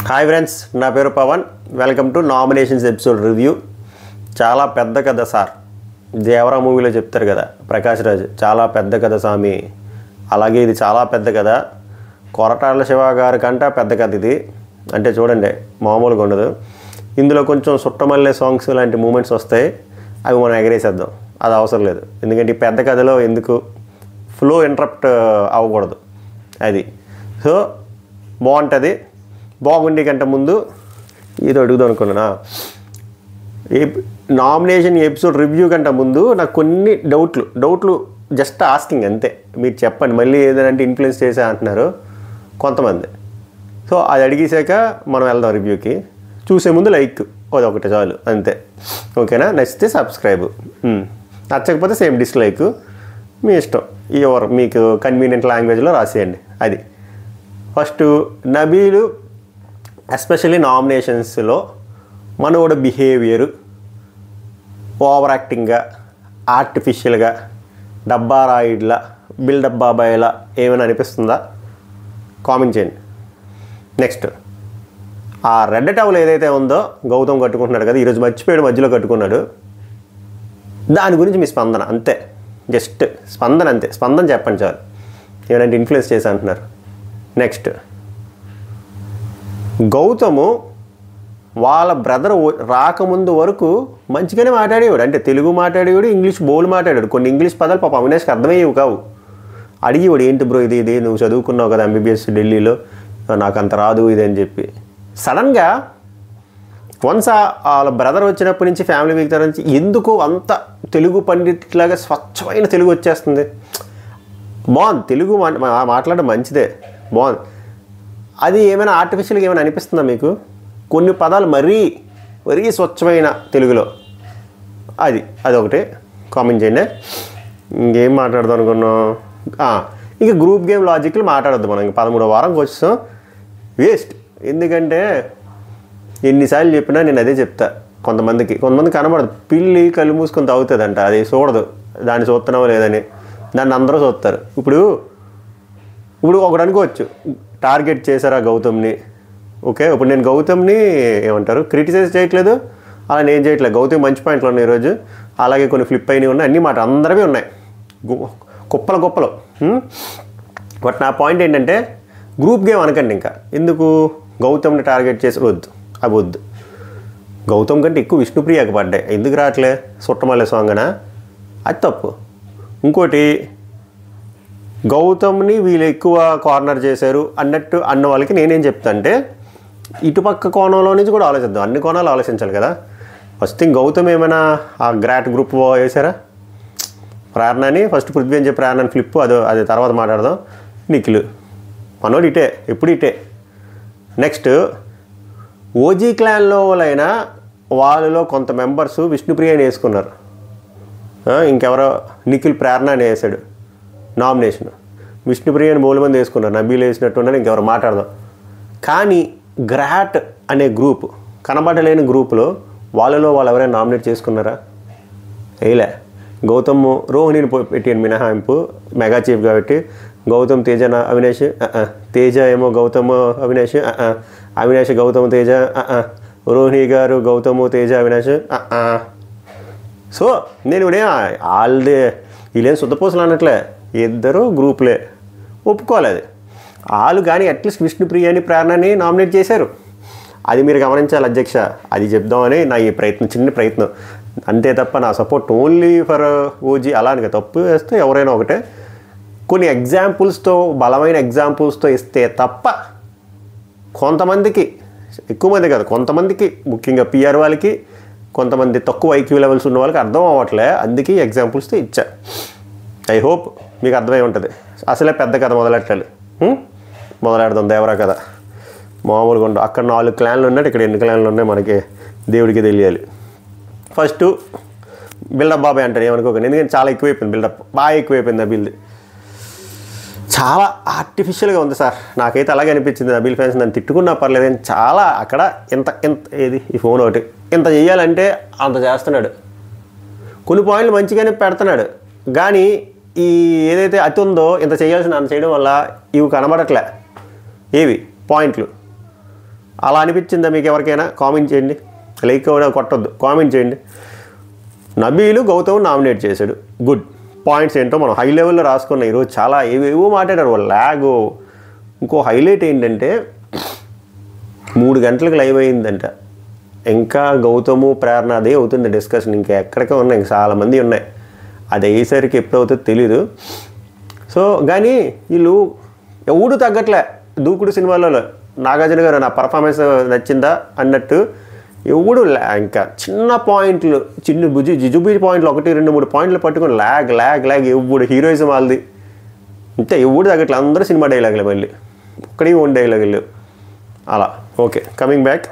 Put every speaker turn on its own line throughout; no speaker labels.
Hi friends, నా పేరు Pavan. Welcome to nominations episode review. చాలా పెద్ద కథ సార్. దేవరా మూవీలో చెప్తారు కదా ప్రకాష్ రాజ్, చాలా పెద్ద కథ స్వామి. అలాగే ఇది చాలా పెద్ద కథ. కొరటాల శివ గారి కంటే పెద్ద కథ ఇది. అంటే చూడండి, మామూలుగా ఉండదు. ఇందులో కొంచెం సుట్టమల్లె సాంగ్స్ లాంటి మూమెంట్స్ వస్తాయి. అవి మనం ఎగరేసేద్దాం, అది అవసరం లేదు. ఎందుకంటే ఈ పెద్ద కథలో ఎందుకు ఫ్లో ఇంటరప్ట్ అవ్వకూడదు. అది సో బాగుంటుంది. బాగుండే కంటే ముందు ఇది అడుగుదాం అనుకున్నానా, నామినేషన్ ఎపిసోడ్ రివ్యూ కంటే ముందు నాకు కొన్ని డౌట్లు జస్ట్ ఆస్కింగ్ అంతే. మీరు చెప్పండి, మళ్ళీ ఏదంటే ఇన్ఫ్లుయెన్స్ చేసే అంటున్నారు కొంతమంది. సో అది అడిగేసాక మనం వెళ్దాం రివ్యూకి. చూసే ముందు లైక్ అదొకటి చాలు అంతే, ఓకేనా? నచ్చితే సబ్స్క్రైబ్, నచ్చకపోతే సేమ్ డిస్లైక్, మీ ఇష్టం. మీకు కన్వీనియంట్ లాంగ్వేజ్లో రాసేయండి. అది first. Nabeel especially నామినేషన్స్లో మనోడ behaviour over యాక్టింగ్గా, ఆర్టిఫిషియల్గా, డబ్బా రాయిడ్లా, బిల్డప్ బాబాయ్లా ఏమైనా అనిపిస్తుందా? కామెంట్ చేయండి. నెక్స్ట్, ఆ రెడ్ టవల్ ఏదైతే ఉందో గౌతమ్ కట్టుకుంటున్నాడు కదా, ఈరోజు మర్చిపోయాడు, మధ్యలో కట్టుకున్నాడు. దాని గురించి మీ స్పందన అంతే, జస్ట్ స్పందన అంతే. స్పందన చెప్పండి చాలు. ఏమైనా ఇన్ఫ్లుయెన్స్ చేసి అంటున్నారు. నెక్స్ట్, గౌతము వాళ్ళ బ్రదర్ రాకముందు వరకు మంచిగానే మాట్లాడేవాడు. అంటే తెలుగు మాట్లాడేవాడు, ఇంగ్లీష్ బోల్ మాట్లాడాడు. కొన్ని ఇంగ్లీష్ పదాలు పాప అవినాష్కి అర్థమయ్యేవి కావు. అడిగేవాడు, ఏంటి బ్రో ఇది నువ్వు చదువుకున్నావు కదా ఎంబీబీఎస్ ఢిల్లీలో, నాకు అంత రాదు ఇది అని చెప్పి. సడన్గా వన్స్ వాళ్ళ బ్రదర్ వచ్చినప్పటి నుంచి ఫ్యామిలీ వీక్ నుంచి ఎందుకు అంత తెలుగు పండిట్లాగా స్వచ్ఛమైన తెలుగు వచ్చేస్తుంది. బాగుంది, తెలుగు మాట్లాడడం మంచిదే, బాగుంది. అది ఏమైనా ఆర్టిఫిషియల్గా ఏమైనా అనిపిస్తుందా మీకు? కొన్ని పదాలు మరీ స్వచ్ఛమైన తెలుగులో. అదొకటి కామెంట్ చేయండి. ఇంకేం మాట్లాడదాం అనుకున్నాం? ఇంకా గ్రూప్ గేమ్ లాజిక్లు మాట్లాడద్దు మనం. 13వ వారంకి వచ్చాం, వేస్ట్. ఎందుకంటే ఎన్నిసార్లు చెప్పినా నేను అదే చెప్తా. కొంతమంది కనబడదు. పిల్లి కళ్ళు మూసుకొని తాగుతుందంట, అది చూడదు. దాన్ని చూస్తున్నావో లేదని, దాన్ని అందరూ చూస్తారు. ఇప్పుడు ఒకటి అనుకోవచ్చు, టార్గెట్ చేశారా గౌతమ్ని? ఓకే, ఇప్పుడు నేను గౌతమ్ని ఏమంటారు క్రిటిసైజ్ చేయట్లేదు, అలా నేను చేయట్లేదు. గౌతమ్ మంచి పాయింట్లు ఉన్నాయి ఈరోజు, అలాగే కొన్ని ఫ్లిప్ అయినవి ఉన్నాయి, అన్నీ మాట అందరివి ఉన్నాయి, కుప్పలు. బట్ నా పాయింట్ ఏంటంటే, గ్రూప్ గేమ్ అనకండి. ఇంకా ఎందుకు గౌతమ్ని టార్గెట్ చేసి వద్దు. గౌతమ్ కంటే ఎక్కువ విష్ణుప్రియకి పడ్డాయి. ఎందుకు రావట్లే? సుట్టమల్లె సాంగ్ అనా? అది తప్పు. ఇంకోటి, గౌతమ్ని వీళ్ళు ఎక్కువ కార్నర్ చేశారు అన్న వాళ్ళకి నేనేం చెప్తా అంటే, ఇటుపక్క కోణంలో నుంచి కూడా ఆలోచిద్దాం. అన్ని కోణాలు ఆలోచించాలి కదా. ఫస్ట్ థింగ్, గౌతమ్ ఏమైనా ఆ గ్రాట్ గ్రూప్ వేసారా? ప్రేరణని ఫస్ట్ పృథ్వీ అని చెప్పి ప్రేరణని ఫ్లిప్, అది తర్వాత మాట్లాడదాం. నిఖిల్ మనోడు ఇటే, ఎప్పుడు ఇటే. నెక్స్ట్, ఓజీ క్లాన్లో వాళ్ళైనా వాళ్ళలో కొంత మెంబర్స్ విష్ణుప్రియని వేసుకున్నారు. ఇంకెవరో నిఖిల్ ప్రేరణ అని వేసాడు నామినేషన్. విష్ణుప్రియని మూల మంది వేసుకున్నారు, నబీలు వేసినట్టున్నారు. ఇంకెవరు మాట్లాడదాం. కానీ గ్రాట్ అనే గ్రూప్, కనబడలేని గ్రూపులో వాళ్ళు ఎవరైనా నామినేట్ చేసుకున్నారా? వేయలే. గౌతమ్ రోహిణిని పెట్టాను మినహాయింపు, మెగా చీఫ్ కాబట్టి. గౌతమ్ తేజ అవినాష్, తేజ ఏమో గౌతమ్ అవినాష్, అవినాష్ గౌతమ్ తేజ, రోహిణి గారు గౌతమ్ తేజ అవినాష్. సో నేను వాళ్ళదే వీళ్ళేం శుద్ధపోసలు అన్నట్లే, ఇద్దరు గ్రూపులే, ఒప్పుకోవాలి. అది వాళ్ళు కానీ అట్లీస్ట్ విష్ణుప్రియని ప్రేరణని నామినేట్ చేశారు. అది మీరు గమనించాలి అధ్యక్ష. అది చెప్దామని నా ఈ చిన్న ప్రయత్నం అంతే తప్ప నా సపోర్ట్ ఓన్లీ ఫర్ ఓజీ అలా అని. తప్పు వేస్తే ఎవరైనా ఒకటే, కొన్ని ఎగ్జాంపుల్స్తో, బలమైన ఎగ్జాంపుల్స్తో ఇస్తే తప్ప కొంతమందికి, ఎక్కువ మంది కాదు, కొంతమందికి, ముఖ్యంగా పిఆర్ వాళ్ళకి, కొంతమంది తక్కువ ఐక్యూ లెవెల్స్ ఉన్న వాళ్ళకి అర్థం అవ్వట్లే. అందుకే ఎగ్జాంపుల్స్తో ఇచ్చా. ఐ హోప్ మీకు అర్థమై ఉంటుంది. అసలే పెద్ద కథ మొదలెడదాం. దేవరా కథ మామూలుగా ఉండవు. అక్కడ 4 క్లాన్లు ఉన్నాయి, ఇక్కడ ఎన్ని క్లాన్లు ఉన్నాయి మనకి దేవుడికి తెలియాలి. ఫస్ట్ బిల్డప్ బాబాయ్ అంటారు, ఏమనుకోకండి. ఎందుకంటే చాలా ఎక్కువైపోయింది, బిల్డప్ బాగా ఎక్కువైపోయింది. నబీల్ది చాలా ఆర్టిఫిషియల్గా ఉంది సార్. నాకైతే అలాగే అనిపించింది. నబీల్ ఫ్యాన్స్ నన్ను తిట్టుకున్నా పర్లేదు, కానీ చాలా అక్కడ ఇంత ఏది ఈ ఫోన్ ఒకటి ఇంత చేయాలంటే అంత చేస్తున్నాడు. కొన్ని పాయింట్లు మంచిగానే పెడుతున్నాడు, కానీ ఈ ఏదైతే అతి ఉందో ఇంత చేయాల్సిన అంత చేయడం వల్ల ఇవి కనబడట్లే. ఏవి పాయింట్లు అలా అనిపించిందా మీకు ఎవరికైనా? కామెంట్ చేయండి, లైక్ కూడా కొట్టొద్దు, కామెంట్ చేయండి. నబీలు గౌతమ్ నామినేట్ చేశాడు, గుడ్. పాయింట్స్ ఏంటో మనం హై లెవెల్లో రాసుకున్నాం. ఈరోజు చాలా ఏవేవో మాట్లాడారు వాళ్ళు, ల్యాగ్. ఇంకో హైలైట్ ఏంటంటే 3 గంటలకు లైవ్ అయిందంట, ఇంకా గౌతము ప్రేరణ అదే అవుతుంది డిస్కషన్, ఇంకా ఎక్కడికే ఉన్నాయి, ఇంకా చాలామంది ఉన్నాయి. అది అయ్యేసరికి ఎప్పుడవుతుందో తెలీదు. సో కానీ వీళ్ళు ఎవడు తగ్గట్లే. దూకుడు సినిమాలో నాగార్జున గారు నా పర్ఫార్మెన్స్ నచ్చిందా అన్నట్టు ఎవడు ఇంకా చిన్న పాయింట్లు, జిజుబీ పాయింట్లు 1, 2, 3 పాయింట్లు పట్టుకొని ల్యాగ్ ల్యాగ్ ల్యాగ్ ఎవడు హీరోయిజం వాళ్ళది అంతే, ఎవడు తగ్గట్లే. అందరూ సినిమా డైలాగులు, మళ్ళీ ఒక్కడి ఓన్ డైలాగులు అలా. Okay, coming back.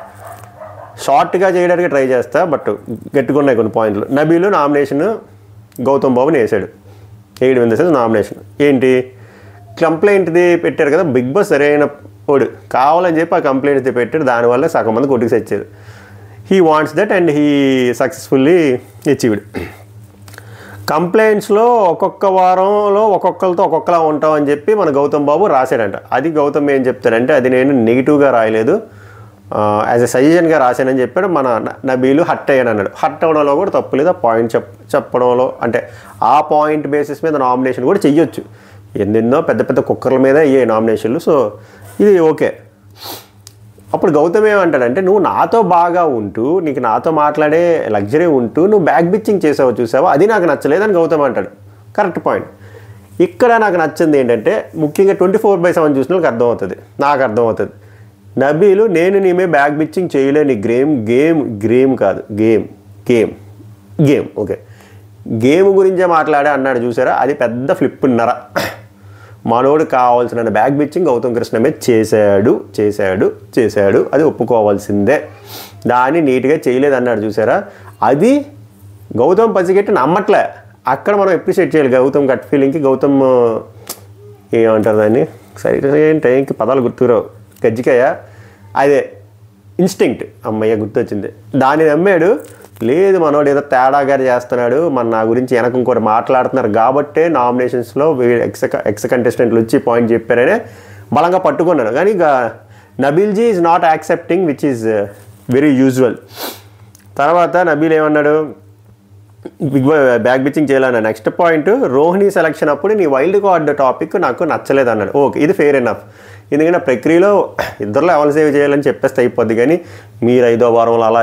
షార్ట్గా చేయడానికి ట్రై చేస్తా, బట్ గట్టుకున్నాయి కొన్ని పాయింట్లు. నబీలు నామినేషన్ గౌతమ్ బాబుని వేసాడు, వేయడం ఇన్ ద సెన్స్ నామినేషన్. ఏంటి కంప్లైంట్ది పెట్టారు కదా, బిగ్ బాస్ సరైన ఓడు కావాలని చెప్పి ఆ కంప్లైంట్ది పెట్టాడు, దానివల్ల సగం మంది కొట్టుకు తెచ్చారు. He wants that and he successfully achieved. కంప్లైంట్స్లో ఒక్కొక్క వారంలో ఒక్కొక్కరితో ఒక్కొక్కలా ఉంటామని చెప్పి మన గౌతమ్ బాబు రాశాడంట. అది గౌతమ్ ఏం చెప్తాడంటే, అది నేను నెగిటివ్గా రాయలేదు, యాజ్ ఎ సజెషన్గా రాశానని చెప్పాడు. మన నబీలు హట్ అయ్యాను అన్నాడు. హట్ అవ్వడంలో కూడా తప్పు లేదు, ఆ పాయింట్ చెప్పడంలో, అంటే ఆ పాయింట్ బేసిస్ మీద నామినేషన్ కూడా చెయ్యొచ్చు. ఎన్నెన్నో పెద్ద పెద్ద కుక్కర్ల మీద అయ్యాయి నామినేషన్లు, సో ఇది ఓకే. అప్పుడు గౌతమ్ ఏమంటాడంటే, నువ్వు నాతో బాగా ఉంటూ, నీకు నాతో మాట్లాడే లగ్జరీ ఉంటూ నువ్వు బ్యాక్ బిచ్చింగ్ చేసావు చూసావా, అది నాకు నచ్చలేదని గౌతమ్ అంటాడు. Correct point. ఇక్కడ నాకు నచ్చింది ఏంటంటే, ముఖ్యంగా 24/7 చూసిన వాళ్ళకి అర్థమవుతుంది, నాకు అర్థమవుతుంది. నబీలు నేను నీమే బ్యాక్ బిచ్చింగ్ చేయలేని గేమ్ కాదు, గేమ్ ఓకే, గేమ్ గురించే మాట్లాడే అన్నాడు చూసారా, అది పెద్ద ఫ్లిప్పున్నర. మనోడు కావాల్సిన బ్యాక్ బిచ్చింగ్ గౌతమ్ కృష్ణ మీద చేశాడు, అది ఒప్పుకోవాల్సిందే. దాన్ని నీట్గా చేయలేదు అన్నాడు చూసారా, అది గౌతమ్ పసిగట్టి నమ్మట్లే. అక్కడ మనం అప్రిషియేట్ చేయాలి గౌతమ్ గట్ ఫీలింగ్కి. గౌతమ్ ఏమంటారు దాన్ని, సరైన టైంకి పదాలు గుర్తురావు, గజ్జికాయ, అదే ఇన్స్టింక్ట్, అమ్మయ్య గుర్తొచ్చింది, దాన్ని నమ్మాడు. లేదు మనోడు ఏదో తేడాగా చేస్తున్నాడు, నా గురించి వెనక ఇంకోటి మాట్లాడుతున్నారు కాబట్టే నామినేషన్స్లో ఎక్స్ కంటెస్టెంట్లు వచ్చి పాయింట్ చెప్పారనే బలంగా పట్టుకున్నాను. కానీ ఇక Nabeel ji is not accepting, which is very usual. తర్వాత నబీల్ ఏమన్నాడు, బ్యాక్ బిచ్చింగ్ చేయాలన్నా. నెక్స్ట్ పాయింట్, రోహిణి సెలక్షన్ అప్పుడు నీ వైల్డ్ కార్డ్ టాపిక్ నాకు నచ్చలేదు అన్నాడు. ఓకే, ఇది ఫెయిర్ ఎనఫ్, ఎందుకంటే ప్రక్రియలో ఇద్దరులో ఎవరు సేవ్ చేయాలని చెప్పేస్తే అయిపోద్ది. కానీ మీరు 5వ వారంలో అలా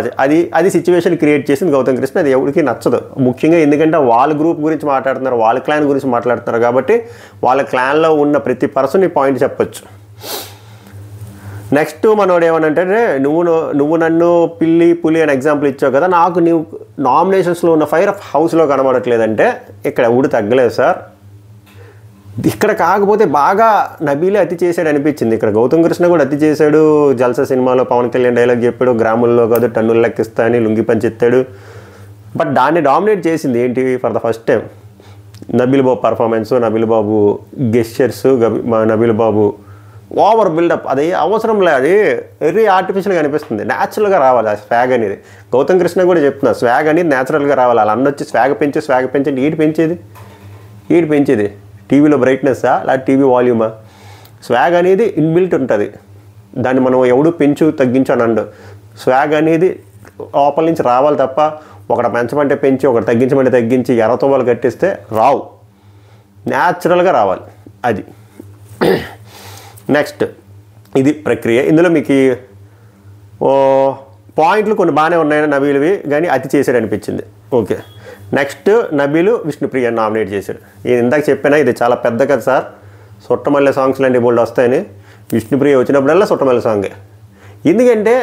అది సిచ్యువేషన్ క్రియేట్ చేసింది గౌతమ్ కృష్ణ, అది ఎవరికి నచ్చదు. ముఖ్యంగా ఎందుకంటే వాళ్ళ గ్రూప్ గురించి మాట్లాడుతున్నారు, వాళ్ళ క్లాన్ గురించి మాట్లాడుతున్నారు కాబట్టి వాళ్ళ క్లాన్లో ఉన్న ప్రతి పర్సన్ ఈ పాయింట్ చెప్పొచ్చు. నెక్స్ట్ మనోడు ఏమనంటే, నువ్వు నన్ను పిల్లి పులి అని ఎగ్జాంపుల్ ఇచ్చావు కదా, నాకు నీవు నామినేషన్స్లో ఉన్న ఫైర్ హౌస్లో కనబడట్లేదంటే ఇక్కడ ఊడు తగ్గలేదు సార్. ఇక్కడ కాకపోతే బాగా నబీలే అతి చేశాడు అనిపించింది. ఇక్కడ గౌతమ్ కృష్ణ కూడా అతి చేశాడు. జల్సా సినిమాలో పవన్ కళ్యాణ్ డైలాగ్ చెప్పాడు, గ్రాముల్లో కాదు టన్నులు లెక్కిస్తా అని లుంగి పంచెత్తాడు. బట్ దాన్ని డామినేట్ చేసింది ఏంటి, for the first time Nabeel Babu performance, Nabeel Babu gestures, Nabeel Babu over buildup. అది అవసరం లేదు, అది వెరీ ఆర్టిఫిషియల్గా అనిపిస్తుంది. న్యాచురల్గా రావాలి ఆ స్వాగ్ అనేది. గౌతమ్ కృష్ణ కూడా చెప్తున్నా, స్వాగ్ అనేది న్యాచురల్గా రావాలి. అలా అన్నొచ్చి స్వాగ్ పెంచండి, ఈడు పెంచేది టీవీలో బ్రైట్నెస్సా లేదా టీవీ వాల్యూమా? స్వాగ్ అనేది ఇన్బిల్ట్ ఉంటుంది, దాన్ని మనం ఎవడు పెంచు తగ్గించు అని అండు. స్వాగ్ అనేది లోపల నుంచి రావాలి తప్ప ఒకటి పెంచమంటే పెంచి ఒకటి తగ్గించమంటే తగ్గించి ఎర్రతోవలు కట్టిస్తే రావు, న్యాచురల్గా రావాలి అది. నెక్స్ట్ ఇది ప్రక్రియ. ఇందులో మీకు పాయింట్లు కొన్ని బాగానే ఉన్నాయి నబీలువి, కానీ అతి చేశాడు అనిపించింది. Okay, next Nabeel Vishnupriya nominate చేశాడు. నేను ఇందాక చెప్పానా ఇది చాలా పెద్ద కదా సార్, సొట్టమల్లె సాంగ్స్ లాంటి బోల్డ్ వస్తాయని. విష్ణుప్రియ వచ్చినప్పుడల్లా సొట్టమల్లె సాంగే. ఎందుకంటే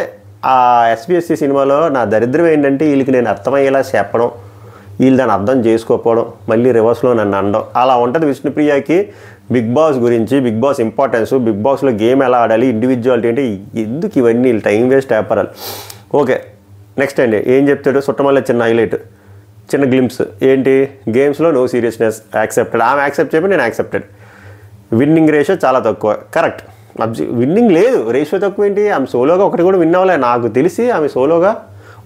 ఆ ఎస్బీఎస్సీ సినిమాలో నా దరిద్రం ఏంటంటే, వీళ్ళకి నేను అర్థమయ్యేలా చెప్పడం, వీళ్ళు దాన్ని అర్థం చేసుకోకపోవడం, మళ్ళీ రివర్స్లో నన్ను అనడం, అలా ఉంటుంది విష్ణుప్రియకి. బిగ్ బాస్ గురించి, బిగ్ బాస్ ఇంపార్టెన్స్, బిగ్ బాస్లో గేమ్ ఎలా ఆడాలి, ఇండివిజువాలిటీ అంటే ఎందుకు ఇవన్నీ టైం వేస్ట్ వ్యాపారాలు. ఓకే, నెక్స్ట్ అండి ఏం చెప్తాడు, సొట్టమల్లె చిన్న హైలైట్, చిన్న గ్లింప్స్ ఏంటి, గేమ్స్లో నో సీరియస్నెస్ యాక్సెప్టెడ్. ఆమె యాక్సెప్ట్ చెప్పి నేను యాక్సెప్టెడ్. విన్నింగ్ రేషియో చాలా తక్కువ, కరెక్ట్. విన్నింగ్ లేదు, రేషియో తక్కువ ఏంటి, ఆమె సోలోగా ఒకటి కూడా విన్ అవ్వలే నాకు తెలిసి, ఆమె సోలోగా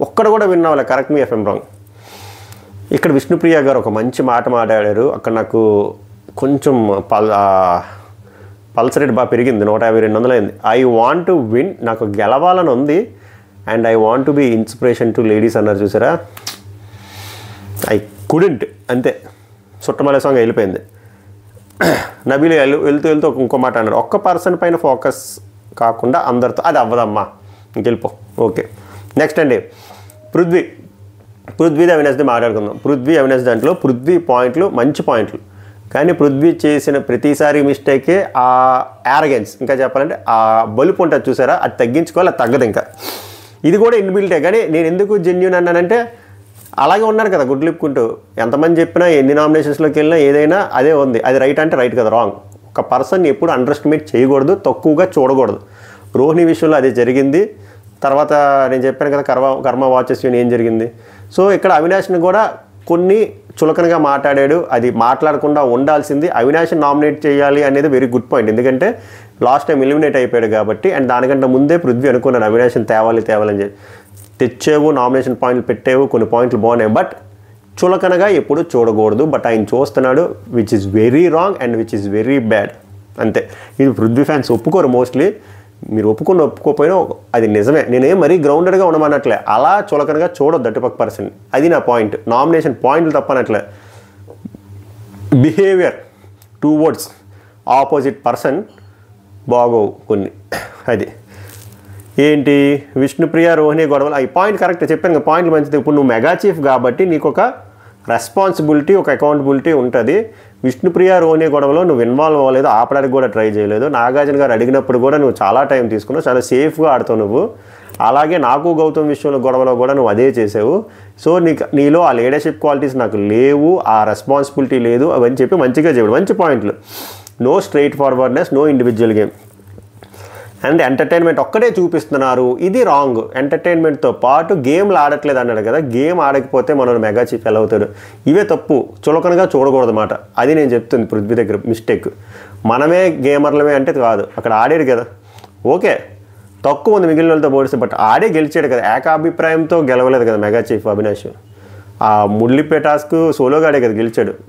ఒక్కడు కూడా విన్ అవ్వలే. కరెక్ట్ మీ ఎఫ్ఎం రాంగ్. ఇక్కడ విష్ణుప్రియ గారు ఒక మంచి మాట మాట్లాడారు, అక్కడ నాకు కొంచెం పల్స్ రేట్ బాగా పెరిగింది, 150-200 అయింది. ఐ వాంట్ టు విన్, నాకు గెలవాలని ఉంది, and I want to be inspiration to ladies అన్నారు చూసారా. ఐ కుడెంట్, అంతే. సుట్టమలే సాంగ్ వెళ్ళిపోయింది. నబీలు వెళ్తూ వెళ్తూ ఇంకో మాట అన్నారు, ఒక్క పర్సన్ పైన ఫోకస్ కాకుండా అందరితో, అది అవ్వదమ్మా, ఇంకెళ్ళిపో. ఓకే, నెక్స్ట్ అండి పృథ్వీది అవినాష్ది మాట్లాడుకుందాం. పృథ్వీ అవినాష్ దాంట్లో పృథ్వీ పాయింట్లు మంచి పాయింట్లు, కానీ పృథ్వీ చేసిన ప్రతిసారి మిస్టేకే ఆ యారగెన్స్, ఇంకా చెప్పాలంటే ఆ బలుపు ఉంటుంది చూసారా, అది తగ్గించుకోవాలి, అది తగ్గదు. ఇంకా ఇది కూడా ఇన్బిల్టే. కానీ నేను ఎందుకు జెన్యూన్ అన్నానంటే అలాగే ఉన్నారు కదా గుడ్లిప్పుకుంటూ, ఎంతమంది చెప్పినా ఎన్ని నామినేషన్స్లోకి వెళ్ళినా ఏదైనా అదే ఉంది. అది రైట్ అంటే రైట్ కదా, రాంగ్. ఒక పర్సన్ ఎప్పుడు అండర్ ఎస్టిమేట్ చేయకూడదు, తక్కువగా చూడకూడదు. రోహిణి విషయంలో అదే జరిగింది. తర్వాత నేను చెప్పాను కదా కర్మ వాచెస్ ఏం జరిగింది. సో ఇక్కడ అవినాష్ని కూడా కొన్ని చులకనగా మాట్లాడాడు, అది మాట్లాడకుండా ఉండాల్సింది. అవినాష్ని నామినేట్ చేయాలి అనేది వెరీ గుడ్ పాయింట్, ఎందుకంటే లాస్ట్ టైం ఎలిమినేట్ అయిపోయాడు కాబట్టి. అండ్ దానికంటే ముందే పృథ్వీ అనుకున్నాను అవినాష్ని తేవాలని చెప్పి. తెచ్చేవు, నామినేషన్ పాయింట్లు పెట్టేవు, కొన్ని పాయింట్లు బాగున్నాయి, బట్ చులకనగా ఎప్పుడు చూడకూడదు. బట్ ఆయన చూస్తున్నాడు, which is very wrong and which is very bad, అంతే. ఇది పృథ్వీ ఫ్యాన్స్ ఒప్పుకోరు మోస్ట్లీ. మీరు ఒప్పుకోపోయినా అది నిజమే. నేనేం మరీ గ్రౌండెడ్గా ఉండమన్నట్లే, అలా చులకనగా చూడొద్దు అటుపక్క పర్సన్, అది నా పాయింట్. నామినేషన్ పాయింట్లు తప్పనట్లే, బిహేవియర్ టువర్డ్స్ ఆపోజిట్ పర్సన్ బాగోవు కొన్ని. అది ఏంటి విష్ణుప్రియ రోహిణి గొడవలు, ఈ పాయింట్ కరెక్ట్ చెప్పాను కదా, పాయింట్లు మంచిది. ఇప్పుడు నువ్వు మెగా చీఫ్ కాబట్టి నీకు ఒక రెస్పాన్సిబిలిటీ, ఒక అకౌంటబిలిటీ ఉంటుంది. విష్ణుప్రియ రోహిణి గొడవలో నువ్వు ఇన్వాల్వ్ అవ్వలేదు, ఆపడానికి కూడా ట్రై చేయలేదు. నాగార్జున గారు అడిగినప్పుడు కూడా నువ్వు చాలా టైం తీసుకున్నావు, చాలా సేఫ్గా ఆడుతావు నువ్వు. అలాగే నాకు గౌతమ్ విషయంలో గొడవలో కూడా నువ్వు అదే చేసావు. సో నీలో ఆ లీడర్షిప్ క్వాలిటీస్ నాకు లేవు, ఆ రెస్పాన్సిబిలిటీ లేదు, అవన్నీ చెప్పి మంచిగా చెప్పాడు, మంచి పాయింట్లు. No straightforwardness, no individual game and entertainment ఒక్కటే చూపిస్తున్నారు, ఇది రాంగ్. ఎంటర్టైన్మెంట్తో పాటు గేమ్లు ఆడట్లేదు అన్నాడు కదా, గేమ్ ఆడకపోతే మనం మెగా చీఫ్ ఎలా అవుతాడు? ఇవే తప్పు, చులకనగా చూడకూడదు అన్నమాట. అది నేను చెప్తుంది పృథ్వీ దగ్గర మిస్టేక్. మనమే గేమర్లమే అంటే కాదు, అక్కడ ఆడాడు కదా, ఓకే తక్కువ ఉంది మిగిలిన వాళ్ళతో పోలిస్తే, బట్ ఆడే గెలిచాడు కదా, ఏకాభిప్రాయంతో గెలవలేదు కదా మెగా చీఫ్ అవినాష్. ఆ మురళిపే టాస్క్ సోలోగా ఆడే కదా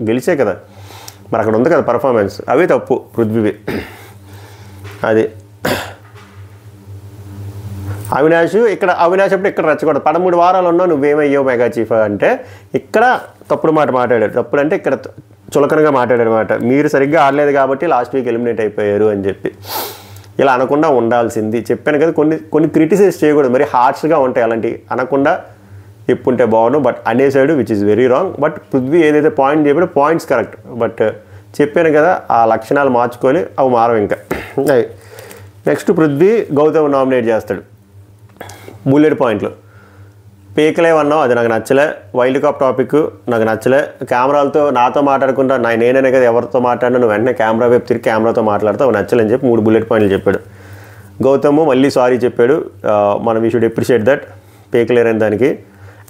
గెలిచే కదా, మరి అక్కడ ఉంది కదా పర్ఫార్మెన్స్, అవే తప్పు పృథ్వీవి. అది అవినాష్ అప్పుడు ఇక్కడ రచ్చకూడదు. 13 వారాలు ఉన్నావు, నువ్వేమయ్యావు మెగా చీఫ్ అంటే ఇక్కడ తప్పుడు మాట మాట్లాడాడు. తప్పుడు అంటే ఇక్కడ చులకనగా మాట్లాడాడు అనమాట. మీరు సరిగ్గా ఆడలేదు కాబట్టి లాస్ట్ వీక్ ఎలిమినేట్ అయిపోయారు అని చెప్పి. ఇలా అనకుండా ఉండాల్సింది, చెప్పాను కదా. కొన్ని క్రిటిసైజ్ చేయకూడదు, మరి హార్ష్గా ఉంటాయి, అలాంటివి అనకుండా చెప్పుంటే బాగుండు. బట్ అనేసాడు, which is very wrong. But Prithvi ఏదైతే పాయింట్ చెప్పాడో పాయింట్స్ కరెక్ట్, బట్ చెప్పాను కదా ఆ లక్షణాలు మార్చుకొని అవి మారవు ఇంకా. నెక్స్ట్ పృథ్వీ గౌతమ్ నామినేట్ చేస్తాడు. బుల్లెట్ పాయింట్లు పేకలేవన్నావు, అది నాకు నచ్చలే. వైల్డ్ కప్ టాపిక్ నాకు నచ్చలే. కెమెరాలతో నాతో మాట్లాడకుండా నేనే కదా ఎవరితో మాట్లాడినా నువ్వు వెంటనే కెమెరా వైపు తిరిగి కెమెరాతో మాట్లాడతావు, నచ్చలేని చెప్పి 3 బుల్లెట్ పాయింట్లు చెప్పాడు. గౌతమ్ మళ్ళీ సారీ చెప్పాడు, మనం వీ షుడ్ అప్రిషియేట్ దట్. పేకలేరు అని దానికి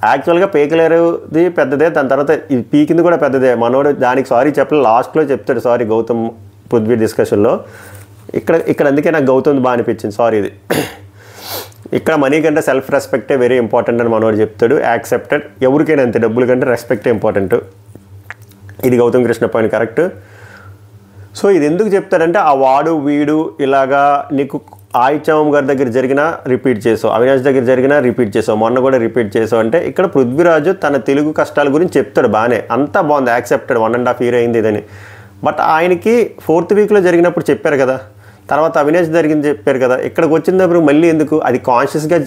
యాక్చువల్గా పేకలేరుది పెద్దదే, దాని తర్వాత ఇది పీకింది కూడా పెద్దదే. మనోడు దానికి సారీ చెప్పలేదు, లాస్ట్లో చెప్తాడు సారీ గౌతమ్ పృథ్వీ డిస్కషన్లో. ఇక్కడ అందుకే నాకు గౌతమ్ బాగా అనిపించింది సారీ ఇది. ఇక్కడ మనీ కంటే సెల్ఫ్ రెస్పెక్టే వెరీ ఇంపార్టెంట్ అని మనోడు చెప్తాడు, యాక్సెప్టెడ్. ఎవరికైనా అంతే, డబ్బుల కంటే రెస్పెక్టే ఇంపార్టెంట్. ఇది Gautam Krishna point correct. So ఇది ఎందుకు చెప్తాడంటే ఆ వాడు వీడు ఇలాగా నీకు ఆయిచాం గారి దగ్గర జరిగినా రిపీట్ చేసావు, అవినాష్ దగ్గర జరిగినా రిపీట్ చేసావు, మొన్న కూడా రిపీట్ చేసావు అంటే ఇక్కడ పృథ్వీరాజు తన తెలుగు కష్టాల గురించి చెప్తాడు, బాగానే అంతా బాగుంది, యాక్సెప్టెడ్. 1.5 year అయింది ఇదని. బట్ ఆయనకి 4th weekలో జరిగినప్పుడు చెప్పారు కదా, తర్వాత అవినాష్ జరిగింది చెప్పారు కదా, ఇక్కడికి వచ్చినప్పుడు మళ్ళీ ఎందుకు? అది కాన్షియస్గా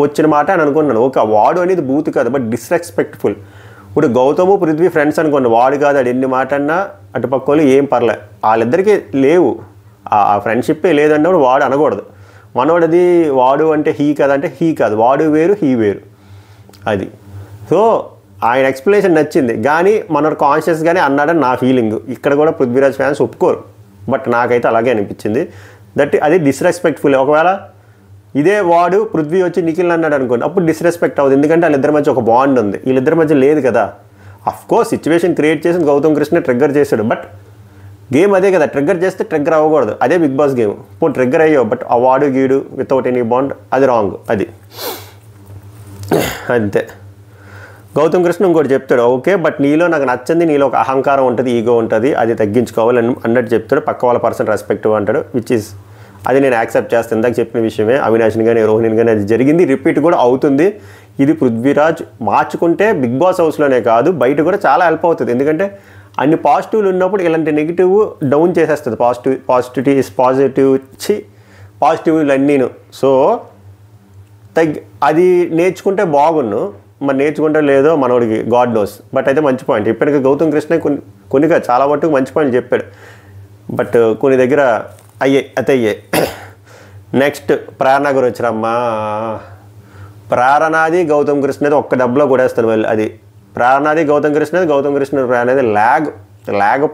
వచ్చిన మాట అని అనుకున్నాను. ఓకే వాడు అనేది బూత్ కాదు, బట్ డిస్రెస్పెక్ట్ఫుల్. ఇప్పుడు గౌతము పృథ్వీ ఫ్రెండ్స్ అనుకోండి, వాడు కాదు అది ఎన్ని మాట అన్నా అటుపక్క వాళ్ళు ఏం పర్లే, వాళ్ళిద్దరికీ లేవు ఆ ఫ్రెండ్షిప్పే లేదన్నప్పుడు వాడు అనకూడదు. మనోడది వాడు అంటే హీ కాదంటే హీ కాదు, వాడు వేరు హీ వేరు. అది సో ఆయన ఎక్స్ప్లెనేషన్ నచ్చింది, కానీ మనోడు కాన్షియస్గానే అన్నాడని నా ఫీలింగ్. ఇక్కడ కూడా పృథ్వీరాజ్ ఫ్యాన్స్ ఒప్పుకోరు, బట్ నాకైతే అలాగే అనిపించింది. అది డిస్రెస్పెక్ట్ఫుల్. ఒకవేళ ఇదే వాడు పృథ్వీ వచ్చి నిఖిల్ అన్నాడు అనుకోండి, అప్పుడు డిస్రెస్పెక్ట్ అవుతుంది, ఎందుకంటే వాళ్ళిద్దరి మధ్య ఒక బాండ్ ఉంది, వీళ్ళిద్దరి మధ్య లేదు కదా. అఫ్కోర్స్ సిచ్యువేషన్ క్రియేట్ చేసి గౌతమ్ కృష్ణ ట్రిగ్గర్ చేశాడు, బట్ గేమ్ అదే కదా, ట్రిగ్గర్ చేస్తే ట్రిగ్గర్ అవ్వకూడదు, అదే బిగ్ బాస్ గేమ్. ఇప్పుడు ట్రిగ్గర్ అయ్యావు, బట్ ఆ వాడు గీడు వితౌట్ ఎనీ బాండ్ అది రాంగ్. అది అంతే. గౌతమ్ కృష్ణ ఇంకోటి చెప్తాడు, ఓకే బట్ నీలో నాకు నచ్చింది, నీలో ఒక అహంకారం ఉంటుంది, ఈగో ఉంటుంది, అది తగ్గించుకోవాలి అన్నట్టు చెప్తాడు. పక్క వాళ్ళ పర్సన్ రెస్పెక్ట్ అంటాడు, విచ్ ఈస్ అది నేను యాక్సెప్ట్ చేస్తాను. ఇందాక చెప్పిన విషయమే, అవినాష్ని కానీ రోహిణిని కానీ అది జరిగింది, రిపీట్ కూడా అవుతుంది. ఇది పృథ్వీరాజ్ మార్చుకుంటే బిగ్ బాస్ హౌస్లోనే కాదు బయట కూడా చాలా హెల్ప్ అవుతుంది. ఎందుకంటే అన్ని పాజిటివ్లు ఉన్నప్పుడు ఇలాంటి నెగిటివ్ డౌన్ చేసేస్తుంది. పాజిటివ్లు అన్నీను. సో అది నేర్చుకుంటే బాగున్ను, మరి నేర్చుకుంటే లేదో మనోడికి గాడ్ నోస్. బట్ అయితే మంచి పాయింట్ ఇప్పటికీ గౌతమ్ కృష్ణ కొన్నిగా చాలా మట్టుకు మంచి పాయింట్ చెప్పాడు. బట్ కొన్ని దగ్గర అయ్యాయి. నెక్స్ట్ ప్రేరణ గురించి వచ్చారమ్మా. ప్రేరణది గౌతమ్ కృష్ణది ఒక్క దెబ్బలో కొడేస్తాను వాళ్ళు. అది ప్రేరణది గౌతమ్ కృష్ణ ప్రేరణది ల్యాగ్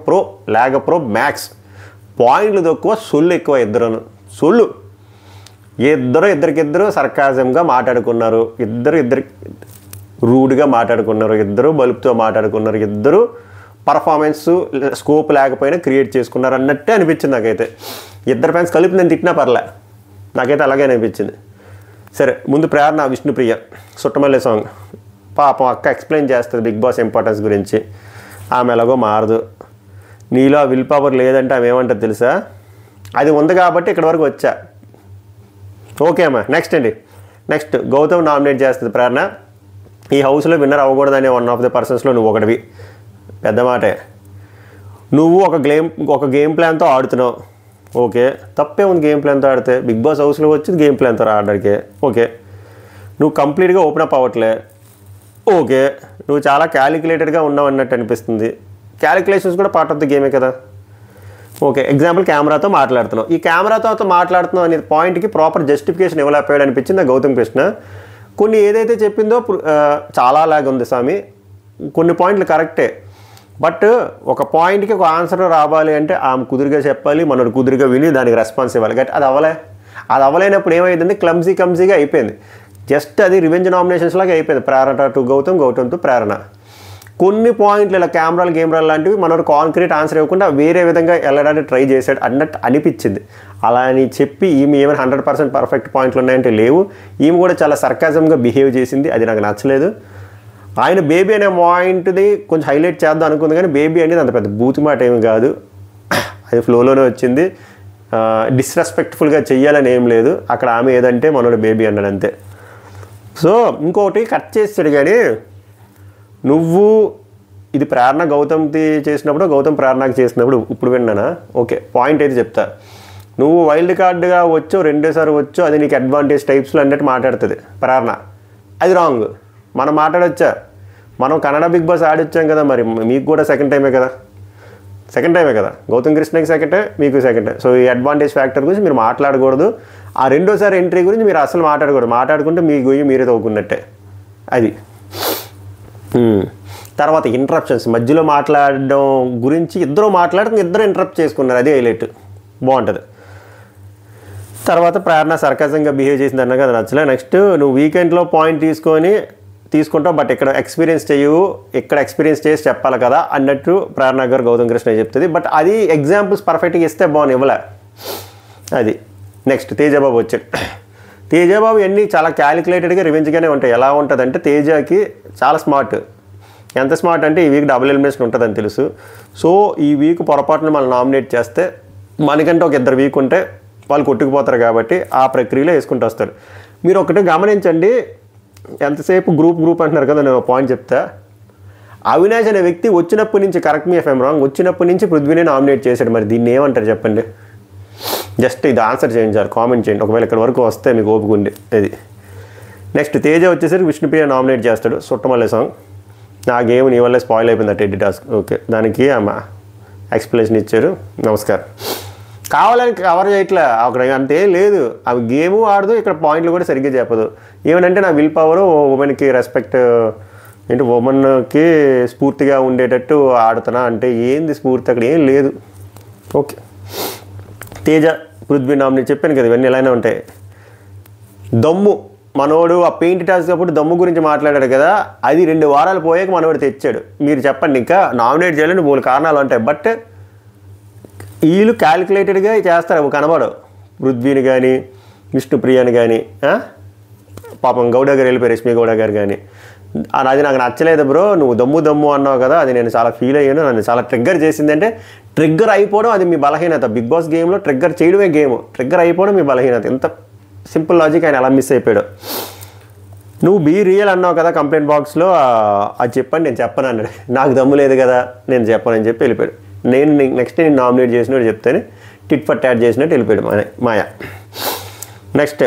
ప్రో మ్యాక్స్. పాయింట్లు తక్కువ, సొల్లు ఎక్కువ. ఇద్దరికిద్దరు సర్కాజంగా మాట్లాడుకున్నారు, ఇద్దరు రూడ్గా మాట్లాడుకున్నారు, ఇద్దరు బలుపుతో మాట్లాడుకున్నారు, ఇద్దరు పర్ఫార్మెన్స్ స్కోప్ లేకపోయినా క్రియేట్ చేసుకున్నారు అన్నట్టే అనిపించింది నాకైతే. ఇద్దరు ఫ్యాన్స్ కలిపి నేను తిట్టినా పర్లే, నాకైతే అలాగే అనిపించింది. సరే, ముందు ప్రేరణ విష్ణుప్రియ సుట్టమల్లె సాంగ్. పాపం అక్క ఎక్స్ప్లెయిన్ చేస్తుంది బిగ్ బాస్ ఇంపార్టెన్స్ గురించి. ఆమె ఎలాగో మారదు. నీలో విల్ పవర్ లేదంటే ఆమె ఏమంటుంది తెలుసా? అది ఉంది కాబట్టి ఇక్కడ వరకు వచ్చా. ఓకే అమ్మా. నెక్స్ట్ గౌతమ్ నామినేట్ చేస్తుంది ప్రేరణ. ఈ హౌస్లో విన్నర్ అవ్వకూడదనే వన్ ఆఫ్ ది పర్సన్స్లో నువ్వు ఒకటివి. పెద్ద మాటే. నువ్వు ఒక గేమ్ ప్లాన్తో ఆడుతున్నావు. ఓకే, తప్పే ఉంది గేమ్ ప్లాన్తో ఆడితే. బిగ్ బాస్ హౌస్లో వచ్చి గేమ్ ప్లాన్తో ఆడడానికి ఓకే. నువ్వు కంప్లీట్గా ఓపెన్ అప్ అవ్వట్లే. ఓకే, నువ్వు చాలా క్యాలిక్యులేటెడ్గా ఉన్నావు అన్నట్టు అనిపిస్తుంది. క్యాలిక్యులేషన్స్ కూడా పార్ట్ ఆఫ్ ది గేమే కదా. ఓకే, ఎగ్జాంపుల్ కెమెరాతో మాట్లాడుతున్నావు. ఈ కెమెరాతో మాట్లాడుతున్నావు అనే పాయింట్కి ప్రాపర్ జస్టిఫికేషన్ ఇవ్వలేకపోయాడు అనిపించింది గౌతమ్ కృష్ణ. కొన్ని ఏదైతే చెప్పిందో చాలా లాగా ఉంది స్వామి. కొన్ని పాయింట్లు కరెక్టే, బట్ ఒక పాయింట్కి ఒక ఆన్సర్ రావాలి అంటే ఆమె కుదురుగా చెప్పాలి, మనోడు కుదురుగా విని దానికి రెస్పాన్స్ ఇవ్వాలి. గట్టి అది అవ్వలేనప్పుడు ఏమైంది? క్లమ్జీగా అయిపోయింది. జస్ట్ అది రివెంజ్ నామినేషన్స్ లాగా అయిపోయింది. ప్రేరణ టు గౌతమ్ టు ప్రేరణ. కొన్ని పాయింట్లు ఇలా గేమ్రాలు లాంటివి మనోడు కాంక్రీట్ ఆన్సర్ ఇవ్వకుండా వేరే విధంగా వెళ్ళడానికి ట్రై చేశాడు అన్నట్టు అనిపించింది. అలా అని చెప్పి ఈమె ఏమైనా 100% పర్ఫెక్ట్ పాయింట్లు ఉన్నాయంటే లేవు. ఈమె కూడా చాలా సర్కాజంగా బిహేవ్ చేసింది, అది నాకు నచ్చలేదు. ఆయన బేబీ అనే పాయింట్ని కొంచెం హైలైట్ చేద్దాం అనుకుంది, కానీ బేబీ అనేది అంత పెద్ద బూతు మాట ఏమి కాదు, అది ఫ్లోలోనే వచ్చింది. డిస్రెస్పెక్ట్ఫుల్గా చెయ్యాలని ఏం లేదు అక్కడ. ఆమె ఏదంటే మనోడు బేబీ అన్నాడు అంతే. సో ఇంకొకటి కట్ చేస్తాడు, కానీ నువ్వు ఇది ప్రేరణ గౌతమ్కి చేసినప్పుడు, గౌతమ్ ప్రేరణకి చేసినప్పుడు ఇప్పుడు విన్నానా? ఓకే, పాయింట్ అయితే చెప్తా. నువ్వు వైల్డ్ కార్డ్గా వచ్చో, రెండోసారి వచ్చో, అది నీకు అడ్వాంటేజ్ టైప్స్లో అన్నట్టు మాట్లాడుతుంది ప్రేరణ. అది రాంగ్. మనం మాట్లాడొచ్చా? మనం కన్నడ బిగ్ బాస్ ఆడొచ్చాం కదా, మరి మీకు కూడా సెకండ్ టైమే కదా. గౌతమ్ కృష్ణకి సెకండే, మీకు సెకండే. సో ఈ అడ్వాంటేజ్ ఫ్యాక్టర్ గురించి మీరు మాట్లాడకూడదు. ఆ రెండోసారి ఎంట్రీ గురించి మీరు అసలు మాట్లాడకూడదు. మాట్లాడుకుంటే మీ గొయ్యి మీరే తవ్వుకున్నట్టే అది. తర్వాత ఇంటరప్షన్స్, మధ్యలో మాట్లాడడం గురించి ఇద్దరు ఇంటరప్ట్ చేసుకున్నారు, అదే హైలైట్, బాగుంటుంది. తర్వాత ప్రేరణ సర్కాజంగా బిహేవ్ చేసింది అన్నా కదా, నచ్చలే. నెక్స్ట్ నువ్వు వీకెండ్లో పాయింట్ తీసుకుంటావు, బట్ ఇక్కడ ఎక్స్పీరియన్స్ చేసి చెప్పాలి కదా అన్నట్టు ప్రేరణ గారు గౌతమ్ కృష్ణ చెప్తుంది. బట్ అది ఎగ్జాంపుల్స్ పర్ఫెక్ట్గా ఇస్తే బాగుంది, ఇవ్వలే అది. నెక్స్ట్ తేజబాబు వచ్చాడు. తేజబాబు అన్నీ చాలా క్యాలిక్యులేటెడ్గా రివెంజ్గానే ఉంటాయి. ఎలా ఉంటుందంటే తేజకి చాలా స్మార్ట్. ఎంత స్మార్ట్ అంటే ఈ వీక్ డబుల్ ఎలిమినేషన్ ఉంటుందని తెలుసు. సో ఈ వీక్ పొరపాటున మనం నామినేట్ చేస్తే మనకంటే ఒక 2 వీక్ ఉంటే వాళ్ళు కొట్టుకుపోతారు కాబట్టి ఆ ప్రక్రియలో వేసుకుంటూ వస్తారు. మీరు ఒకటి గమనించండి, ఎంతసేపు గ్రూప్ అంటున్నారు కదా, నేను పాయింట్ చెప్తా. అవినాష్ అనే వ్యక్తి వచ్చినప్పటి నుంచి, కరెక్ట్ మీ ఎఫ్ఎం రాంగ్, వచ్చినప్పటి నుంచి పృథ్వీని నామినేట్ చేశాడు. మరి దీన్ని ఏమంటారు చెప్పండి? జస్ట్ ఇది ఆన్సర్ చేయించాలి, కామెంట్ చేయండి ఒకవేళ ఇక్కడ వరకు వస్తే మీకు ఓపిక ఉంది. అది నెక్స్ట్ తేజ వచ్చేసరికి విష్ణుప్రియ నామినేట్ చేస్తాడు. సుట్టమల్లె సాంగ్. నా గేమ్ నీ వల్లే స్పాయిల్ అయిపోయింది టెడ్డి టాస్క్. ఓకే, దానికి ఆమె ఎక్స్ప్లెనేషన్ ఇచ్చారు, నమస్కారం. కావాలని కవర్ చేయట్లే అక్కడ, అంతే లేదు. అవి గేము ఆడదు, ఇక్కడ పాయింట్లు కూడా సరిగ్గా చెప్పదు. ఏమంటే నా విల్ పవర్ ఉమెన్కి రెస్పెక్ట్ ఏంటి, ఉమెన్కి స్ఫూర్తిగా ఉండేటట్టు ఆడుతున్నా అంటే ఏంది స్ఫూర్తి? అక్కడ ఏం లేదు. ఓకే, తేజ పృథ్వీ నామినేట్ చెప్పాను కదా, ఇవన్నీ ఎలానే ఉంటాయి. దమ్ము, మనోడు ఆ పెయింట్ టాస్క్ అప్పుడు దమ్ము గురించి మాట్లాడాడు కదా, అది 2 వారాలు పోయాక మనోడు తెచ్చాడు. మీరు చెప్పండి, ఇంకా నామినేట్ చేయాలని 3 కారణాలు ఉంటాయి. బట్ వీళ్ళు క్యాలిక్యులేటెడ్గా చేస్తారు, అవి కనబడవు. పృథ్వీని కానీ విష్ణుప్రియని కానీ, పాపం గౌడ గారు వెళ్ళిపోయారు, రష్మి గౌడ గారు కానీ, అది నాకు నచ్చలేదు బ్రో, నువ్వు దమ్ము అన్నావు కదా, అది నేను చాలా ఫీల్ అయ్యాను, నన్ను చాలా ట్రిగ్గర్ చేసింది. అంటే ట్రిగ్గర్ అయిపోవడం అది మీ బలహీనత. బిగ్ బాస్ గేమ్లో ట్రిగ్గర్ చేయడమే గేమ్, ట్రిగ్గర్ అయిపోవడం మీ బలహీనత. ఎంత సింపుల్ లాజిక్, ఆయన ఎలా మిస్ అయిపోయాడు. నువ్వు బీ రియల్ అన్నావు కదా కంప్లైంట్ బాక్స్లో, అది చెప్పండి నేను చెప్పను అన్నాడు. నాకు దమ్ము లేదు కదా నేను చెప్పనని చెప్పి వెళ్ళిపోయాడు. నేను నెక్స్ట్ నేను నామినేట్ చేసినట్టు చెప్తేనే టిట్ ఫర్ ట్యాట్ చేసినట్టు వెళ్ళిపోయాడు మాయా. నెక్స్ట్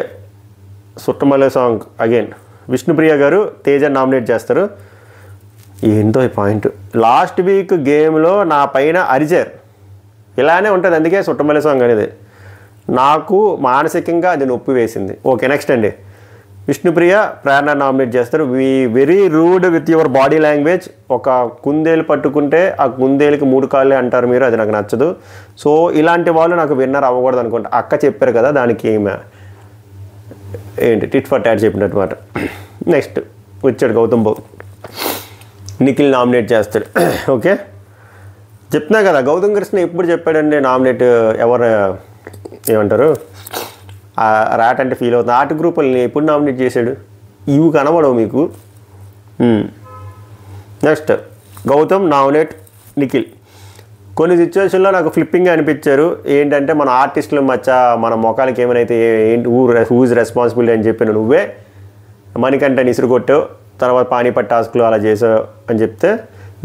సుట్టమల్లె సాంగ్ అగైన్ విష్ణుప్రియ గారు తేజ నామినేట్ చేస్తారు. ఏంటో ఈ పాయింట్, లాస్ట్ వీక్ గేమ్లో నా పైన అరిచారు, ఇలానే ఉంటుంది అందుకే సుట్టమల్లె సాంగ్ అనేది. నాకు మానసికంగా అది నొప్పి వేసింది. ఓకే నెక్స్ట్ అండి, విష్ణుప్రియ ప్రేరణ నామినేట్ చేస్తారు. Very rude with your body language. ఒక కుందేలు పట్టుకుంటే ఆ కుందేలుకి 3 కాళ్ళే అంటారు మీరు, అది నాకు నచ్చదు. సో ఇలాంటి వాళ్ళు నాకు విన్నర్ అవ్వకూడదు అనుకుంటా. అక్క చెప్పారు కదా దానికి ఏంటి టిట్ ఫర్ ట్యాట్ చెప్పినట్టు మాట. నెక్స్ట్ వచ్చాడు గౌతమ్ బాబు, నిఖిల్ నామినేట్ చేస్తాడు. ఓకే చెప్తున్నా కదా, గౌతమ్ కృష్ణ ఎప్పుడు చెప్పాడండి నామినేట్ ఎవరు ఏమంటారు ర్యాట్ అంటే ఫీల్ అవుతుంది. ఆర్ట్ గ్రూప్ వాళ్ళని ఎప్పుడు నామినేట్ చేశాడు, ఇవి కనబడవు మీకు. Next Gautam nominate Nikhil. కొన్ని సిచ్యువేషన్లో నాకు ఫ్లిప్పింగ్గా అనిపించారు. ఏంటంటే మన ఆర్టిస్టులు మన మొఖాలకి ఏమైనా ఏంటి హూజ్ రెస్పాన్సిబిలిటీ అని చెప్పిన నువ్వే మణికంఠని ఇసురు కొట్టావు, తర్వాత పానీపట్ టాస్క్లు అలా చేసావు అని చెప్తే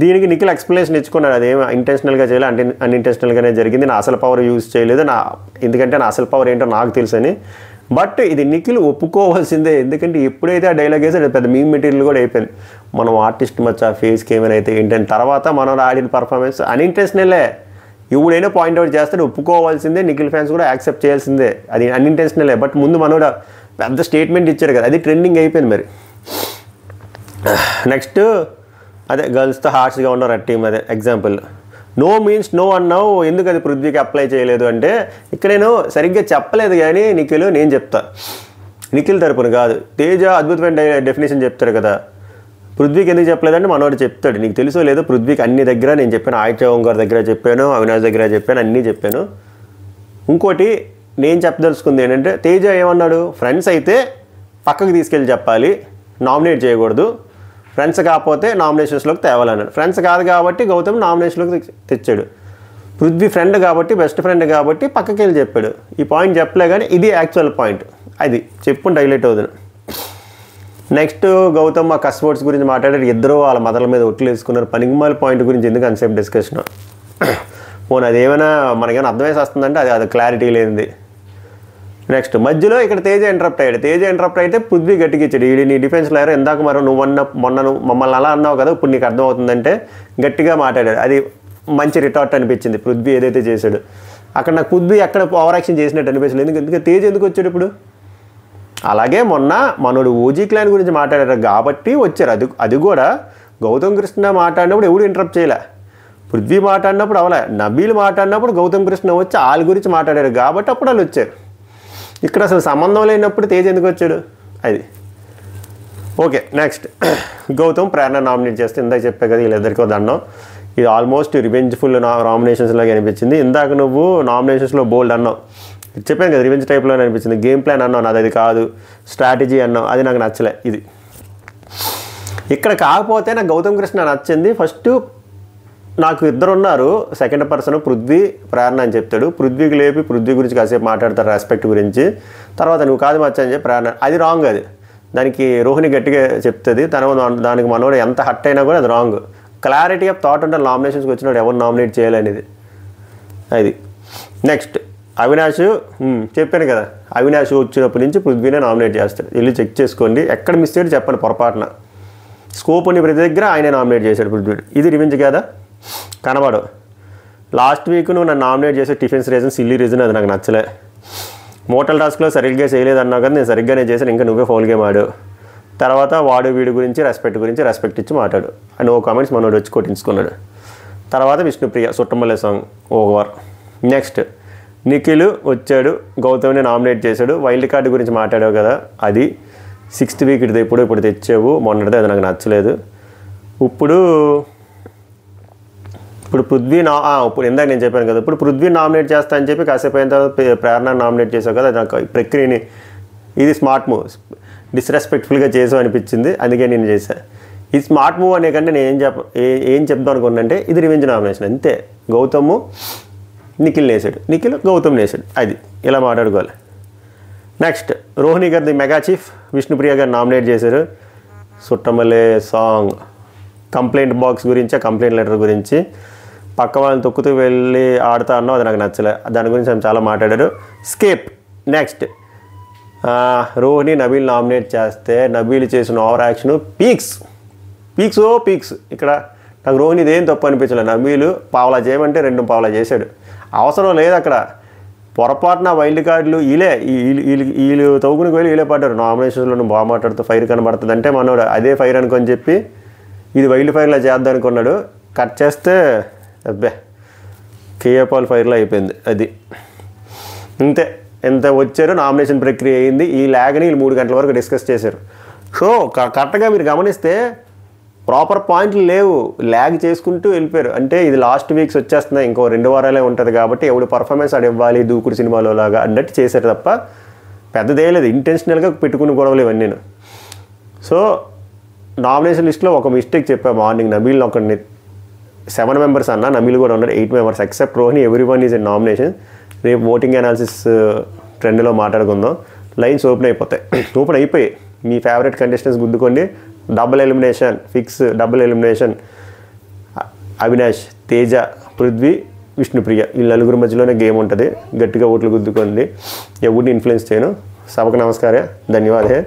దీనికి నిఖిల్ ఎక్స్ప్లెనేషన్ ఇచ్చుకున్నాడు. అదేమి ఇంటెన్షనల్గా చేయలేదు, అన్ఇంటెన్షనల్గానే జరిగింది, నా అసలు పవర్ యూజ్ చేయలేదు, ఎందుకంటే నా అసలు పవర్ ఏంటో నాకు తెలుసని. బట్ ఇది నిఖిల్ ఒప్పుకోవాల్సిందే, ఎందుకంటే ఎప్పుడైతే ఆ డైలాగ్ వేస్తే పెద్ద మీమ్ మెటీరియల్ కూడా అయిపోయింది. మనం ఆర్టిస్ట్ ఫేస్కి ఏమైనా అయితే ఏంటని తర్వాత మనం ఆడిన పర్ఫార్మెన్స్ అన్ఇంటెన్షనలే, ఎవడైనా పాయింట్అవుట్ చేస్తే ఒప్పుకోవాల్సిందే, నిఖిల్ ఫ్యాన్స్ కూడా యాక్సెప్ట్ చేయాల్సిందే, అది అన్ఇంటెన్షనలే. బట్ ముందు మనోడు పెద్ద స్టేట్మెంట్ ఇచ్చారు కదా, అది ట్రెండింగ్ అయిపోయింది మరి. నెక్స్ట్ అదే గర్ల్స్తో హార్ష్గా ఉన్నారు ఆ టీం, అదే ఎగ్జాంపుల్ నో మీన్స్ నో అన్నావు, ఎందుకు అది పృథ్వీకి అప్లై చేయలేదు అంటే ఇక్కడ నేను సరిగ్గా చెప్పలేదు కానీ నిఖిల్ నేను చెప్తా, నిఖిల్ తరపున కాదు. తేజ అద్భుతమైన డెఫినేషన్ చెప్తారు కదా, పృథ్వీకి ఎందుకు చెప్పలేదంటే మనోడు చెప్తాడు. నీకు తెలుసో లేదో పృథ్వీకి అన్ని దగ్గర నేను చెప్పాను, ఆయిచౌం గారి దగ్గర చెప్పాను, అవినాష్ దగ్గర చెప్పాను, అన్నీ చెప్పాను. ఇంకోటి నేను చెప్పదలుచుకుంది ఏంటంటే తేజ ఏమన్నాడు, ఫ్రెండ్స్ అయితే పక్కకు తీసుకెళ్ళి చెప్పాలి, నామినేట్ చేయకూడదు, ఫ్రెండ్స్ కాకపోతే నామినేషన్స్లోకి తేవాలన్నాడు. ఫ్రెండ్స్ కాదు కాబట్టి గౌతమ్ నామినేషన్లోకి తెచ్చాడు. పృథ్వీ ఫ్రెండ్ కాబట్టి బెస్ట్ ఫ్రెండ్ కాబట్టి పక్కకి వెళ్ళి చెప్పాడు. ఈ పాయింట్ చెప్పలే కానీ ఇది యాక్చువల్ పాయింట్, అది చెప్పుకుంటే హైలైట్ అవుతుంది. నెక్స్ట్ గౌతమ్ ఆ కస్వర్డ్స్ గురించి మాట్లాడారు, ఇద్దరు వాళ్ళ మదర్ల మీద ఒట్లు వేసుకున్నారు. పనికిమాల పాయింట్ గురించి ఎందుకు అన్సేపు డిస్కషన్, పోనీ అదేమైనా మనకేమైనా అర్థమేసి వస్తుందంటే అది క్లారిటీ లేనిది. నెక్స్ట్ మధ్యలో ఇక్కడ తేజ ఇంటరప్ట్ అయ్యాడు. తేజ ఇంటరప్ట్ అయితే పృథ్వీ గట్టికి ఇచ్చాడు, ఈ నీ డిఫెన్స్ లాయర్ ఇందాక మరి నువ్వు మొన్న మమ్మల్ని అలా అన్నావు కదా, ఇప్పుడు నీకు అర్థమవుతుందంటే గట్టిగా మాట్లాడాడు. అది మంచి రిటార్ట్ అనిపించింది పృథ్వీ ఏదైతే చేశాడు. అక్కడ నాకు పృథ్వీ ఎక్కడ ఓవర్ యాక్షన్ చేసినట్టు అనిపించలేదు, ఎందుకంటే తేజ ఎందుకు వచ్చాడు ఇప్పుడు. అలాగే మొన్న మనోడు ఓజీ క్లాన్ గురించి మాట్లాడారు కాబట్టి వచ్చారు, అది కూడా గౌతమ్ కృష్ణ మాట్లాడినప్పుడు ఎవడు ఇంటరప్ట్ చేయలే, పృథ్వీ మాట్లాడినప్పుడు అవలే, నబీల్ మాట్లాడినప్పుడు గౌతమ్ కృష్ణ వచ్చి వాళ్ళ గురించి మాట్లాడారు కాబట్టి అప్పుడు వాళ్ళు వచ్చారు. ఇక్కడ అసలు సంబంధం లేనప్పుడు తేజ్ ఎందుకు వచ్చాడు అది. ఓకే నెక్స్ట్ గౌతమ్ ప్రేరణ నామినేట్ చేస్తే ఇందాక చెప్పే కదా వీళ్ళిద్దరికీ దండం. ఇది ఆల్మోస్ట్ రివెంజ్ఫుల్ నామినేషన్స్ లాగా అనిపించింది. ఇందాక నువ్వు నామినేషన్స్లో బోల్డ్ అన్నావు, చెప్పాను కదా రివెంజ్ టైప్లో అనిపించింది. గేమ్ ప్లాన్ అన్నావు, నాది అది కాదు, స్ట్రాటజీ అన్నావు, అది నాకు నచ్చలే. ఇది ఇక్కడ కాకపోతే నాకు గౌతమ్ కృష్ణ నచ్చింది. ఫస్ట్ నాకు ఇద్దరు ఉన్నారు, సెకండ్ పర్సన్ పృథ్వీ ప్రేరణ అని చెప్తాడు, పృథ్వీకి లేపి పృథ్వీ గురించి కాసేపు మాట్లాడతారు రెస్పెక్ట్ గురించి, తర్వాత నువ్వు కాదు మచ్చ అని చెప్పి ప్రేరణ, అది రాంగ్. అది దానికి రోహిణి గట్టిగా చెప్తుంది, దానికి మనోడు ఎంత హట్ అయినా కూడా అది రాంగ్. క్లారిటీ ఆఫ్ థాట్ ఉంటే నామినేషన్స్కి వచ్చినప్పుడు ఎవరు నామినేట్ చేయాలనేది అది. నెక్స్ట్ అవినాష్, చెప్పాను కదా అవినాష్ వచ్చినప్పటి నుంచి పృథ్వీనే నామినేట్ చేస్తాడు, వెళ్ళి చెక్ చేసుకోండి, ఎక్కడ మిస్ చేయడు చెప్పండి పొరపాటున. స్కోప్ ఉన్న ప్రతి దగ్గర ఆయనే నామినేట్ చేశాడు పృథ్వీ. ఇది రివెంజ్ కదా, కనబడు. లాస్ట్ వీక్ నువ్వు నన్ను నామినేట్ చేసే టిఫిన్స్ రీజన్ సిల్లీ రీజన్, అది నాకు నచ్చలే. మోటల్ టాస్క్లో సరిగ్గా చేయలేదు అన్నావు కదా, నేను సరిగ్గానే చేశాను, ఇంకా నువ్వే ఫౌల్ గేమ్ ఆడు. తర్వాత వాడు వీడి గురించి రెస్పెక్ట్ ఇచ్చి మాట్లాడు అని ఓ కామెంట్స్ మనోడు వచ్చి కొట్టించుకున్నాడు. తర్వాత Vishnupriya Suttamalle song over. Next Nikhil వచ్చాడు, గౌతమ్ని నామినేట్ చేశాడు, వైల్డ్ కార్డు గురించి మాట్లాడావు కదా, అది 6th వీక్ ఇది ఇప్పుడు తెచ్చావు, మొన్నటిది అది నాకు నచ్చలేదు. ఇప్పుడు పృథ్వీ ఇప్పుడు ఇందాక నేను చెప్పాను కదా, ఇప్పుడు పృథ్వీ నామినేట్ చేస్తా అని చెప్పి కాసేపు అయిన తర్వాత ప్రేరణ నామినేట్ చేసావు కదా, నాకు ప్రక్రియని ఇది స్మార్ట్ మూవ్, డిస్రెస్పెక్ట్ఫుల్గా చేసావు అనిపించింది, అందుకే నేను చేశాను. ఈ స్మార్ట్ మూవ్ అనే కంటే నేను ఏం చెప్దాం అనుకున్నానంటే ఇది రివెంజ్ నామినేషన్ అంతే. గౌతమ్ నిఖిల్ వేసాడు, నిఖిల్ గౌతమ్ వేసాడు, అది ఇలా మాట్లాడుకోవాలి. నెక్స్ట్ రోహిణి గారిది మెగా చీఫ్ విష్ణుప్రియ గారు నామినేట్ చేశారు. సుట్టమల్లే సాంగ్ కంప్లైంట్ బాక్స్ గురించి, కంప్లైంట్ లెటర్ గురించి పక్క వాళ్ళని తొక్కుతూ వెళ్ళి ఆడుతా అన్నావు, అది నాకు నచ్చలే. దాని గురించి ఆమె చాలా మాట్లాడారు. Scape. Next Rohini Nabeel nominate చేస్తే నబీల్ చేసిన ఓవర్ యాక్షన్ పీక్స్. ఇక్కడ నాకు రోహిణి ఇదేం తప్పు అనిపించలేదు. నబీలు పావలా చేయమంటే 2 పావలా చేశాడు. అవసరం లేదు అక్కడ. పొరపాటున వైల్డ్ కార్డులు వీళ్ళు తవ్వుకుని వెళ్ళి వీళ్ళే పడ్డారు. నామినేషన్లో బాగా మాట్లాడుతూ ఫైర్ కనబడుతుంది అంటే మనోడు అదే ఫైర్ అనుకొని చెప్పి ఇది వైల్డ్ ఫైర్లా చేద్దాం అనుకున్నాడు. కట్ చేస్తే అబ్బే కేఏ పాల్ ఫైర్లో అయిపోయింది. అది అంతే. ఎంత వచ్చారో నామినేషన్ ప్రక్రియ అయింది. ఈ ల్యాగ్ని వీళ్ళు 3 గంటల వరకు డిస్కస్ చేశారు. సో కరెక్ట్గా మీరు గమనిస్తే ప్రాపర్ పాయింట్లు లేవు, ల్యాగ్ చేసుకుంటూ వెళ్ళిపోయారు. అంటే ఇది లాస్ట్ వీక్స్ వచ్చేస్తున్నాయి, ఇంకో 2 వారాలే ఉంటుంది కాబట్టి ఎవడు పర్ఫార్మెన్స్ ఆడ ఇవ్వాలి దూకుడు సినిమాలో లాగా అన్నట్టు చేశారు తప్ప పెద్దదే లేదు. ఇంటెన్షనల్గా పెట్టుకుని గొడవలు ఇవన్నీ. సో నామినేషన్ లిస్ట్లో ఒక మిస్టేక్ చెప్పా మార్నింగ్. నబీల్ ఒకరిని 7 మెంబర్స్ అన్న, నబీల్ కూడా ఉన్నారు 8 members except Rohini. Everyone is in nomination. రేపు ఓటింగ్ అనాలిసిస్ ట్రెండ్లో మాట్లాడుకుందాం. లైన్స్ ఓపెన్ అయిపోయాయి. మీ ఫేవరెట్ కంటెస్టెంట్స్ గుద్దుకోండి. Double elimination fix. Double elimination Avinash, Teja, Prithvi, Vishnupriya ఈ 4 మధ్యలోనే గేమ్ ఉంటుంది. గట్టిగా ఓట్లు గుద్దుకోండి. ఎవరిని ఇన్ఫ్లుయెన్స్ చేయను. సభకు నమస్కారం, ధన్యవాదే.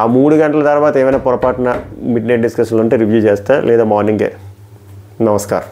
ఆ 3 గంటల తర్వాత ఏమైనా పొరపాటున మిడ్ నైట్ డిస్కషన్లు ఉంటే రివ్యూ చేస్తా, లేదా మార్నింగే. నమస్కారం.